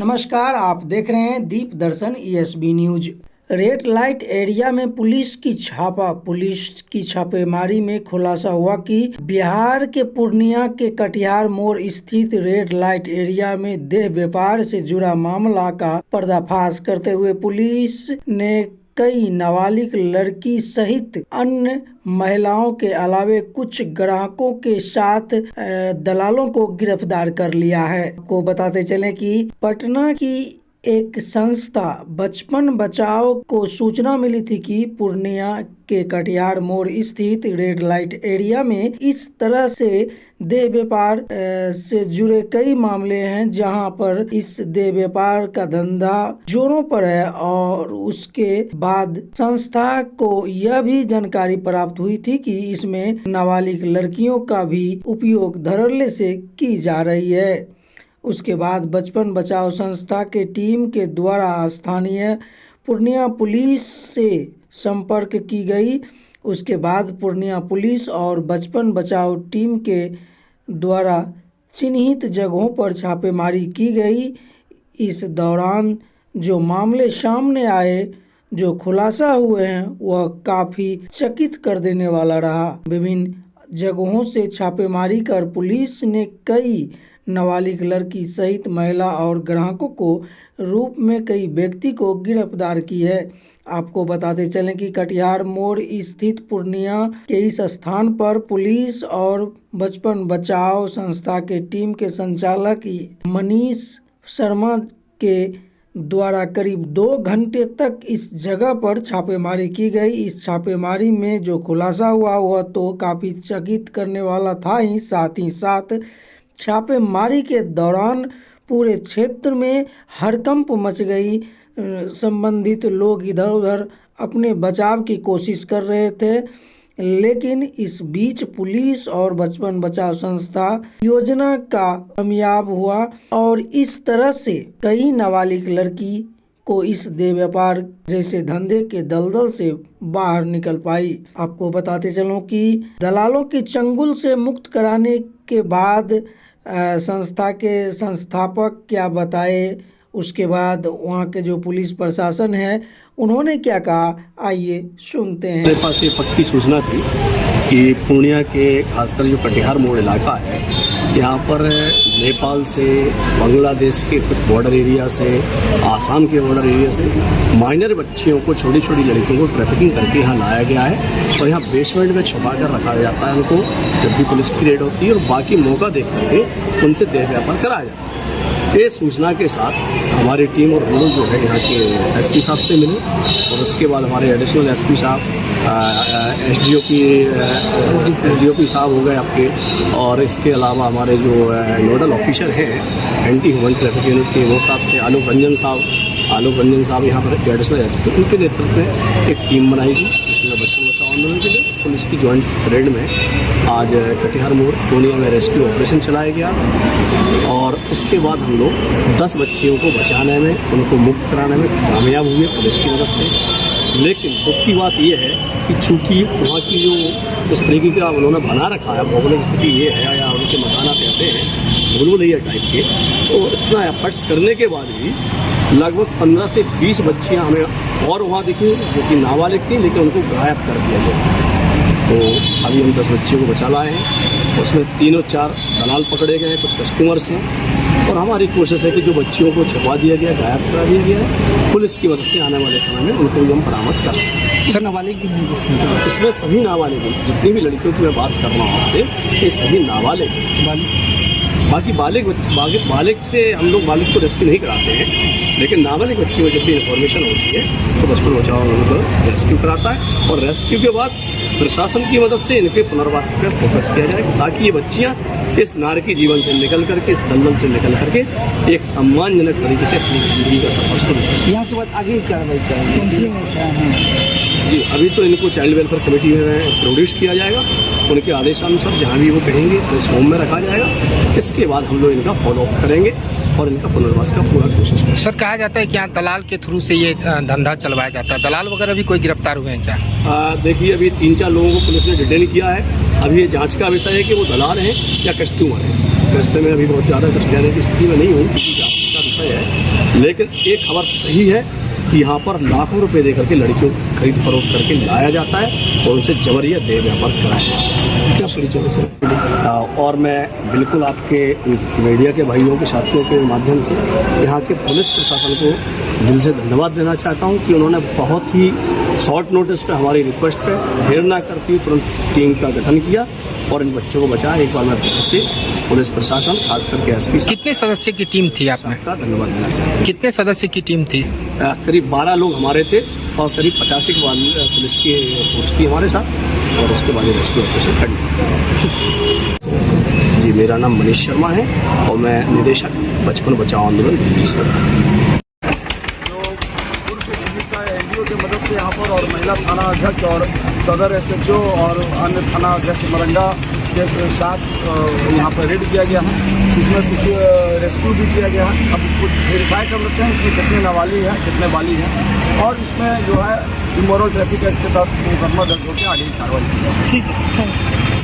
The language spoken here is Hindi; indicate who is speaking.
Speaker 1: नमस्कार, आप देख रहे हैं दीप दर्शन ESB news. Red light area में पुलिस की छापेमारी में खुलासा हुआ कि बिहार के पूर्णिया के कटिहार मोड़ स्थित रेड लाइट एरिया में देह व्यापार से जुड़ा मामला का पर्दाफाश करते हुए पुलिस ने कई नाबालिग लड़की सहित अन्य महिलाओं के अलावे कुछ ग्राहकों के साथ दलालों को गिरफ्तार कर लिया है। आपको बताते चले कि पटना की एक संस्था बचपन बचाओ को सूचना मिली थी कि पूर्णिया के कटिहार मोड़ स्थित रेड लाइट एरिया में इस तरह से देह व्यापार से जुड़े कई मामले हैं, जहां पर इस देह व्यापार का धंधा जोरों पर है। और उसके बाद संस्था को यह भी जानकारी प्राप्त हुई थी कि इसमें नाबालिग लड़कियों का भी उपयोग धड़ल्ले से की जा रही है। उसके बाद बचपन बचाओ संस्था के टीम के द्वारा स्थानीय पूर्णिया पुलिस से संपर्क की गई। उसके बाद पूर्णिया पुलिस और बचपन बचाओ टीम के द्वारा चिन्हित जगहों पर छापेमारी की गई। इस दौरान जो मामले सामने आए, जो खुलासा हुए हैं, वह काफ़ी चकित कर देने वाला रहा। विभिन्न जगहों से छापेमारी कर पुलिस ने कई नाबालिग लड़की सहित महिला और ग्राहकों को रूप में कई व्यक्ति को गिरफ्तार की है। आपको बताते चलें कि कटिहार मोड़ स्थित पूर्णिया के इस स्थान पर पुलिस और बचपन बचाओ संस्था के टीम के संचालक मनीष शर्मा के द्वारा करीब 2 घंटे तक इस जगह पर छापेमारी की गई। इस छापेमारी में जो खुलासा हुआ वह तो काफ़ी चकित करने वाला था ही साथ छापेमारी के दौरान पूरे क्षेत्र में हड़कंप मच गई। संबंधित लोग इधर उधर अपने बचाव की कोशिश कर रहे थे, लेकिन इस बीच पुलिस और बचपन बचाओ संस्था योजना का कामयाब हुआ और इस तरह से कई नाबालिग लड़की को इस देह व्यापार जैसे धंधे के दलदल से बाहर निकल पाई। आपको बताते चलूं कि दलालों के चंगुल से मुक्त कराने के बाद संस्था के संस्थापक क्या बताए, उसके बाद वहाँ के जो पुलिस प्रशासन है उन्होंने क्या कहा, आइए सुनते हैं।
Speaker 2: मेरे पास ये पक्की सूचना थी कि पूर्णिया के खासकर जो कटिहार मोड़ इलाका है, यहाँ पर नेपाल से, बांग्लादेश के कुछ बॉर्डर एरिया से, आसाम के बॉर्डर एरिया से माइनर बच्चियों को, छोटी छोटी लड़कियों को ट्रैफिकिंग करके यहाँ लाया गया है और यहाँ बेसमेंट में छुपा कर रखा जाता है उनको जब भी पुलिस की रेड होती है, और बाकी मौका देख करके उनसे देह व्यापार कराया जाता है। ये सूचना के साथ हमारी टीम और हम लोग जो है यहाँ के SP साहब से मिले और उसके बाद हमारे एडिशनल SP साहब, SDOP साहब हो गए आपके, और इसके अलावा हमारे जो नोडल ऑफिसर हैं एंटी ह्यूमन ट्रैफिकिंग यूनिट के, वो साहब थे आलोक रंजन साहब यहाँ पर एडिशनल SP, उनके नेतृत्व में एक टीम बनाई गई जिसमें बचपन बचाओ आंदोलन के लिए पुलिस की ज्वाइंट रेड में आज कटिहार मोड़ पूर्णिया में रेस्क्यू ऑपरेशन चलाया गया। और उसके बाद हम लोग 10 बच्चियों को बचाने में, उनको मुक्त कराने में कामयाब हुए पुलिस की मदद से। लेकिन दुख की बात यह है कि चूँकि वहाँ की जो इस तरीके का उन्होंने बना रखा है, भौगोलिक स्थिति ये है या उनके मकानात ऐसे हैं बुलबुलैया टाइप के, तो इतना एफर्ट्स करने के बाद भी लगभग 15 से 20 बच्चियाँ हमें और वहाँ दिखी जो कि नाबालिग थी, लेकिन उनको गायब कर दिया गया। तो अभी हम 10 बच्चियों को बचा लाए हैं, उसमें 3-4 दलाल पकड़े गए हैं, कुछ कस्टमर्स हैं, और हमारी कोशिश है कि जो बच्चियों को छुपा दिया गया, गायब करा दिया गया है, पुलिस की मदद से आने वाले समय में उनको भी हम बरामद कर सकें।
Speaker 1: सर, नाबालिग भी हैं
Speaker 2: इसमें सभी नाबालिग, जितनी भी लड़कियों की मैं बात कर रहा हूँ आपसे, ये सभी नाबालिग। बाकी बालिग से हम लोग बालिग को रेस्क्यू नहीं कराते हैं, लेकिन नाबालिग बच्ची में जब भी इन्फॉर्मेशन होती है तो बचपन बचाओ उनको रेस्क्यू कराता है, और रेस्क्यू के बाद प्रशासन की मदद से इनके पुनर्वास पर फोकस किया जाए ताकि ये बच्चियाँ इस नारकी जीवन से निकल करके, इस दलदल से निकल करके एक सम्मानजनक तरीके से अपनी जिंदगी का सफर शुरू कर सकें।
Speaker 1: यहाँ के बाद आगे क्या काउंसलिंग
Speaker 2: जी, अभी तो इनको चाइल्ड वेलफेयर कमेटी में प्रोड्यूस किया जाएगा, उनके आदेशानुसार जहाँ भी वो कहेंगे तो इस होम में रखा जाएगा। इसके बाद हम लोग इनका फॉलोअप करेंगे और इनका पुनर्वास का पूरा कोशिश करें।
Speaker 1: सर, कहा जाता है कि यहाँ दलाल के थ्रू से ये धंधा चलवाया जाता है, दलाल वगैरह भी कोई गिरफ्तार हुए हैं क्या?
Speaker 2: देखिए, अभी 3-4 लोगों को पुलिस ने डिटेन किया है। अभी ये जांच का विषय है कि वो दलाल हैं या कस्टमर हैं। रास्ते में अभी बहुत ज़्यादा कुछ कहने की स्थिति में नहीं हूँ, क्योंकि जांच का विषय है। लेकिन एक खबर सही है कि यहाँ पर लाखों रुपए देकर के लड़कियों को खरीद फरोख्त करके लाया जाता है और उनसे जबरिया देह व्यापार कराया जाता है। और मैं बिल्कुल आपके मीडिया के भाइयों के साथियों के माध्यम से यहाँ के पुलिस प्रशासन को दिल से धन्यवाद देना चाहता हूँ कि उन्होंने बहुत ही शॉर्ट नोटिस पे हमारी रिक्वेस्ट पे देर ना करती तुरंत टीम का गठन किया और इन बच्चों को बचाया। एक बार मैं फिर से पुलिस प्रशासन खास करके एसपी
Speaker 3: कितने सदस्य की टीम थी आप में?
Speaker 2: का धन्यवाद देना चाहता हूँ।
Speaker 3: कितने सदस्य की टीम थी?
Speaker 2: करीब 12 लोग हमारे थे और करीब 85 के बाद पुलिस की फोर्स थी हमारे साथ और उसके बाद रेस्क्यू ऑपरेशन खड़ी। जी, मेरा नाम मनीष शर्मा है और मैं निदेशक बचपन बचाओ आंदोलन दिल्ली से।
Speaker 4: एनजीओ की मदद से यहाँ पर और महिला थाना अध्यक्ष और सदर एसएचओ और अन्य थाना अध्यक्ष मरंगा के साथ यहाँ पर रेड किया गया है। इसमें कुछ रेस्क्यू भी किया गया है। अब इसको वेरीफाई कर लेते हैं इसमें कितने नाबालिग हैं कितने बालिग हैं और इसमें जो है इमोरल ट्रैफिक एक्ट के तहत मुकदमा दर्ज होकर आगे की कार्रवाई की जाएगी।
Speaker 3: ठीक है।